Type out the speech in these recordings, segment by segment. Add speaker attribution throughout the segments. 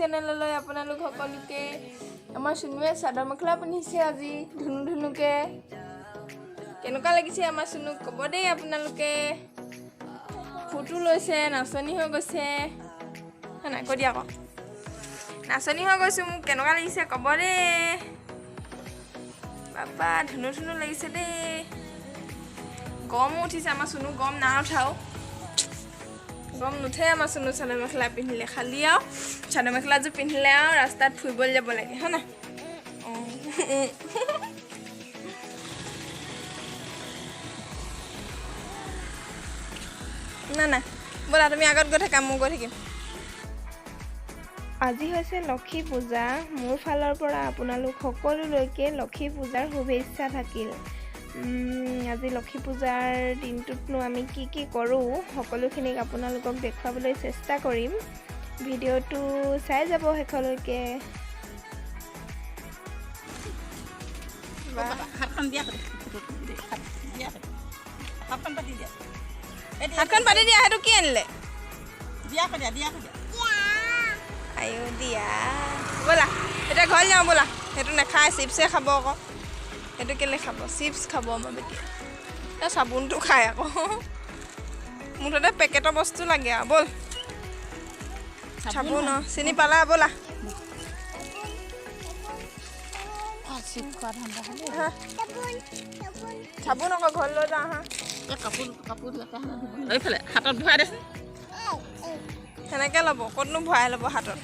Speaker 1: চেনেললৈ আপোনালোক সকলোকে আমাৰ চুনুৱে চাদৰ মেখেলা পিন্ধিছে আজি ধুনুকে কেনেকুৱা লাগিছে আমাৰ চুনুক ক'ব দেই আপোনালোকে ফটো লৈছে নাচনি হৈ গৈছে না কৈ দিয়া আকৌ নাচনি হৈ গৈছোঁ মোক কেনেকুৱা লাগিছে ক'ব দেই বাবা ধুনু লাগিছে দেই গৰমো উঠিছে আমাৰ চুনু গৰম না উঠাও গম নুঠে আমাৰ চুনু চাদৰ মেখেলা পিন্ধিলে খালি আৰু চাদৰ মেখেলাযোৰ পিন্ধিলে আৰু ৰাস্তাত ফুৰিবলৈ যাব লাগে হয় না না ব'লা তুমি আগত গৈ থাকা মই গৈ থাকিম আজি হৈছে লক্ষী পূজা মোৰ ফালৰ পৰা আপোনালোক সকলোলৈকে লক্ষী পূজাৰ শুভেচ্ছা থাকিল আজি লক্ষী পূজাৰ দিনটোতনো আমি কি কৰোঁ সকলোখিনিক আপোনালোকক দেখুৱাবলৈ চেষ্টা কৰিম ভিডিঅ'টো চাই যাব শেষলৈকে হাতখন পাতি দিয়া সেইটো কি আনিলে আয়ো দিয়া ব'লা এতিয়া ঘৰ যাওঁ ব'লা সেইটো নাখায় চিপছে খাব আকৌ সেইটো কেলৈ খাব চিপছ খাব আমাৰ বেটিয়ে এতিয়া চাবোনটো খায় আকৌ মুঠতে পেকেটৰ বস্তু লাগে আৰু ব'ল চাবোন চিনি পালা ব'লা চাবোন আকৌ ঘৰলৈ যাওঁ হা এইফালে হাতত ভৰাই দেচোন সেনেকৈ ল'ব ক'তনো ভৰাই ল'ব হাতত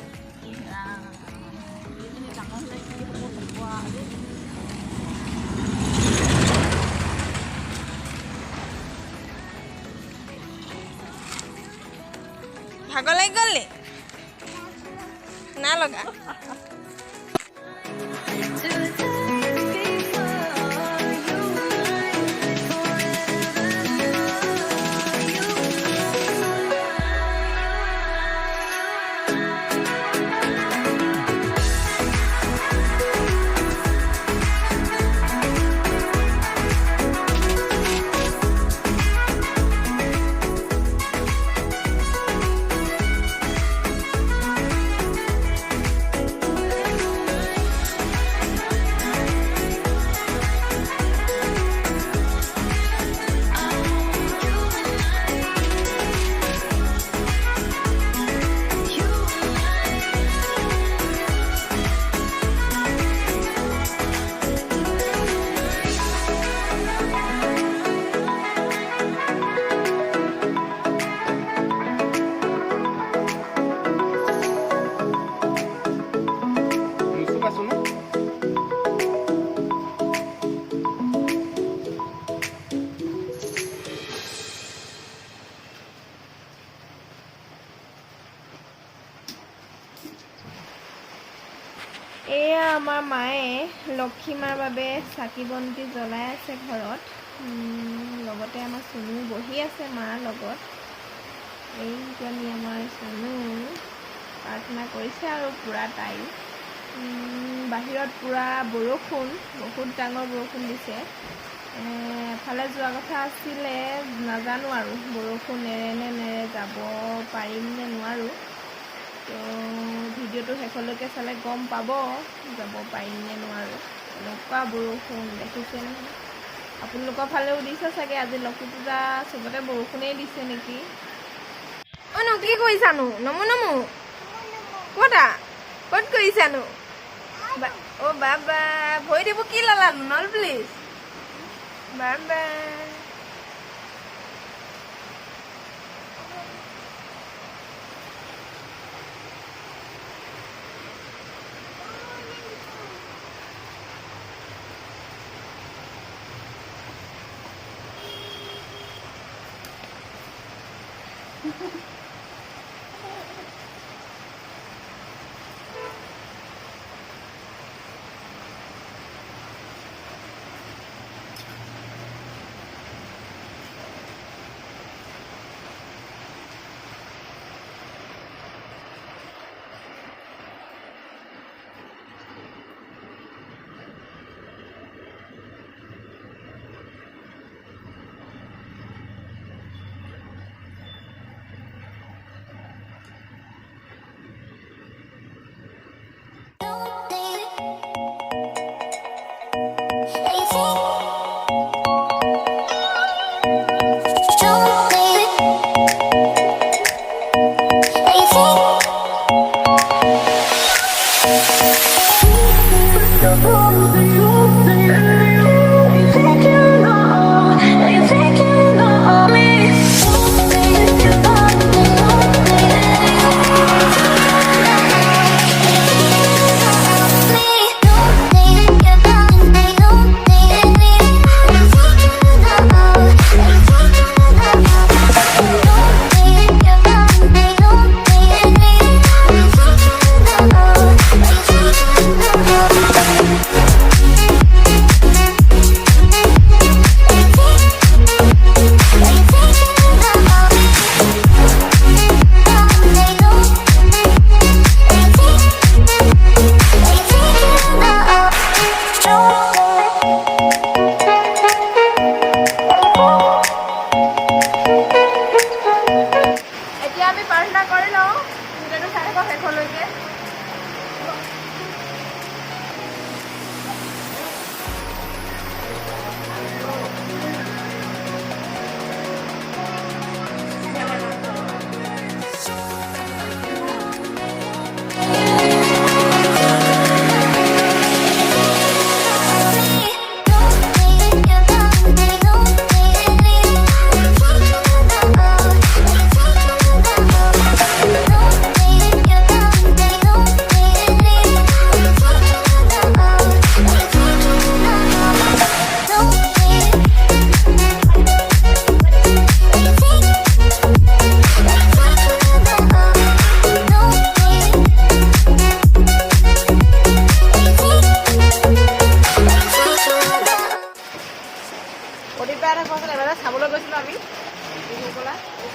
Speaker 1: ভাগৰ লাগি গ'ল নি না লগা এয়া আমাৰ মায়ে লক্ষী মাৰ বাবে চাকি বন্তি জ্বলাই আছে ঘৰত লগতে আমাৰ চুনু বহি আছে মাৰ লগত এইজনী আমাৰ চুনু প্ৰাৰ্থনা কৰিছে আৰু পূৰা তাই বাহিৰত পূৰা বৰষুণ বহুত ডাঙৰ বৰষুণ দিছে এফালে যোৱা কথা আছিলে নাজানো আৰু বৰষুণ নেৰে নে নেৰে যাব পাৰিম নে নোৱাৰোঁ তো ভিডিঅ'টো শেষলৈকে চালে গম পাব যাব পাৰিম নে নোৱাৰোঁ এনেকুৱা বৰষুণ দেখিছে নহয় আপোনালোকৰ ফালেও দিছে চাগে আজি লক্ষী পূজা চবতে বৰষুণেই দিছে নেকি অ' কি কৰিছানো নমো ক'ত কৰিছানো অ' বাবা ভৰি দিব কি ল'লানো নল প্লিজ বাবা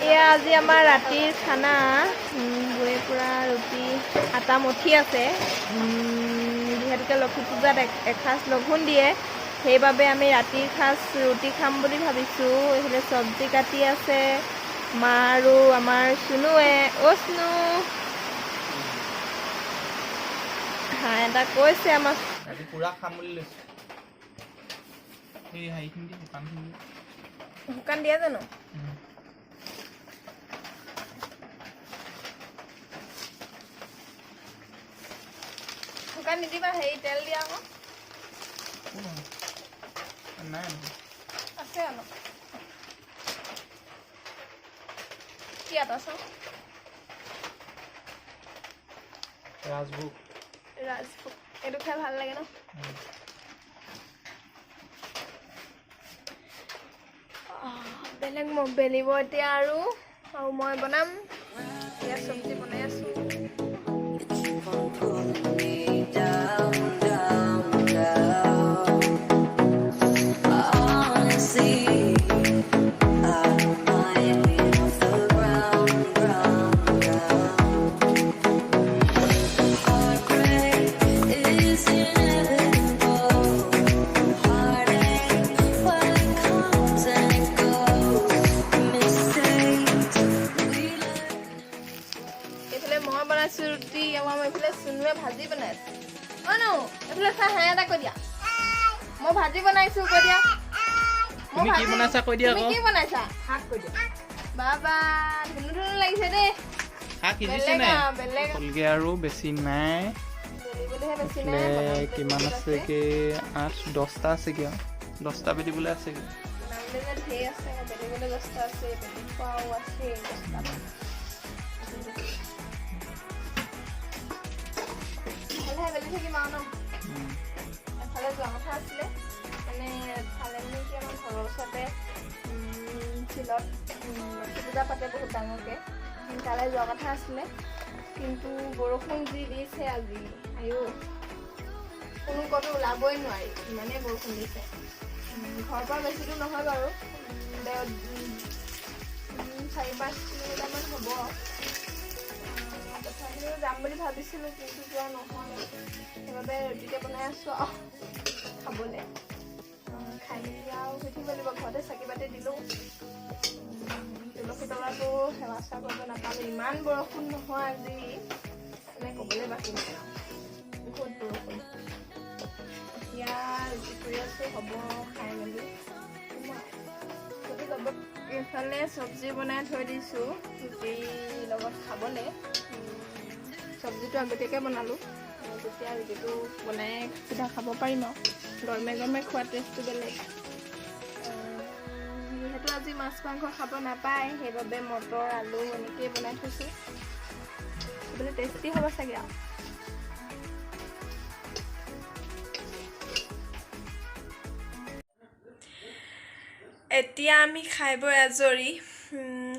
Speaker 1: এয়া আজি আমাৰ ৰাতিৰ খানা গৈ পুৰা ৰুটি আটা মঠি আছে যিহেতুকে লক্ষী পূজাত এসাঁজ লঘোণ দিয়ে সেইবাবে আমি ৰাতিৰ সাঁজ ৰুটি খাম বুলি ভাবিছোঁ এইফালে চব্জি কাটি আছে মা আৰু আমাৰ চুনুৱে চুনু হাঁহ এটা কৈছে আমাৰ
Speaker 2: পুৰা খাম বুলি লৈছোঁ এই হাইখিনি
Speaker 1: শুকান দিয়া জানো শুকান নিদিবা হেৰি তেল দিয়া আকৌ
Speaker 2: নাই
Speaker 1: আছে অলপ কি আটা চাওঁ
Speaker 2: ৰাজভোগ
Speaker 1: এইটো খাই ভাল লাগে ন বেলেগ মোক বেলিব এতিয়া আৰু মই বনাম এতিয়া চব্জি বনাই আছোঁ ৰুটি আমাৰ এইফালে চুনুৱে ভাজি বনাইছে নো এইফালে চাহ হাঁহ এটা কৈ দিয়া মই ভাজি বনাইছো কৈ দিয়া
Speaker 2: তুমি কি বনাইছা কৈ দিয়া
Speaker 1: তুমি কি বনাইছা শাক কৈ দিয়া বাবা ধুনু ধুনু লাগিছে দেই
Speaker 2: শাক সিজিছে নে কলগে আৰু বেছি নাই কিমান আছে কি 8-10টা আছে কি 10টা বেলিবলৈ আছে কি
Speaker 1: বেলি থাকিম আৰু এফালে যোৱা কথা আছিলে মানে ফালে মানে কি আমাৰ ঘৰৰ ওচৰতে চিলত লক্ষী পূজা পাতে বহুত ডাঙৰকৈ তালৈ যোৱা কথা আছিলে কিন্তু বৰষুণ যি দিছে আজি আয়ো কোনো ক'তো ওলাবই নোৱাৰি ইমানেই বৰষুণ দিছে ঘৰৰ পৰা বেছি দূৰ নহয় বাৰু 4-5 কিলোমিটাৰমান হ'ব তথাপিও যাম বুলি ভাবিছিলোঁ কিন্তু যোৱা নহয় সেইবাবে ৰুটিকে বনাই আছোঁ আৰু খাবলৈ খাই মেলি আৰু সুধিব লাগিব ঘৰতে চাকি বাতি দিলোঁ তুলসী তলাটো সেৱা চেৱা কৰিব নাপালোঁ ইমান বৰষুণ নহয় আজি মানে ক'বলৈ বাকী নাই বহুত বৰষুণ এতিয়া ৰুটি কৰি আছোঁ হ'ব খাই মেলি এইফালে চব্জি বনাই থৈ দিছোঁ ৰুটিৰ লগত খাবলৈ চব্জিটো আগতীয়াকৈ বনালোঁ তেতিয়া ৰুটিটো বনাই চিধা খাব পাৰিম আৰু গৰমে গৰমে খোৱা টেষ্টটো বেলেগ যিহেতু আজি মাছ মাংস খাব নাপায় সেইবাবে মটৰ আলু এনেকৈয়ে বনাই থৈছোঁ সেইবাবে টেষ্টি হ'ব চাগে আৰু এতিয়া আমি খাই বৈ আজৰি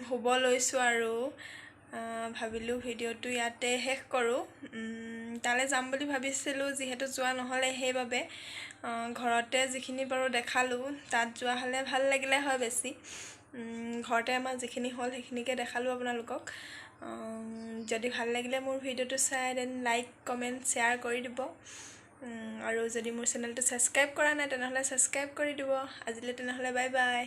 Speaker 1: শুব লৈছোঁ আৰু ভাবিলোঁ ভিডিঅ'টো ইয়াতে শেষ কৰোঁ তালৈ যাম বুলি ভাবিছিলোঁ যিহেতু যোৱা নহ'লে সেইবাবে ঘৰতে যিখিনি বাৰু দেখালোঁ তাত যোৱা হ'লে ভাল লাগিলে হয় বেছি ঘৰতে আমাৰ যিখিনি হ'ল সেইখিনিকে দেখালোঁ আপোনালোকক যদি ভাল লাগিলে মোৰ ভিডিঅ'টো চাই দেন লাইক কমেণ্ট শ্বেয়াৰ কৰি দিব আৰু যদি মোৰ চেনেলটো ছাবস্ক্ৰাইব কৰা নাই তেনেহ'লে ছাবস্ক্ৰাইব কৰি দিব আজিলৈ তেনেহ'লে বাই বাই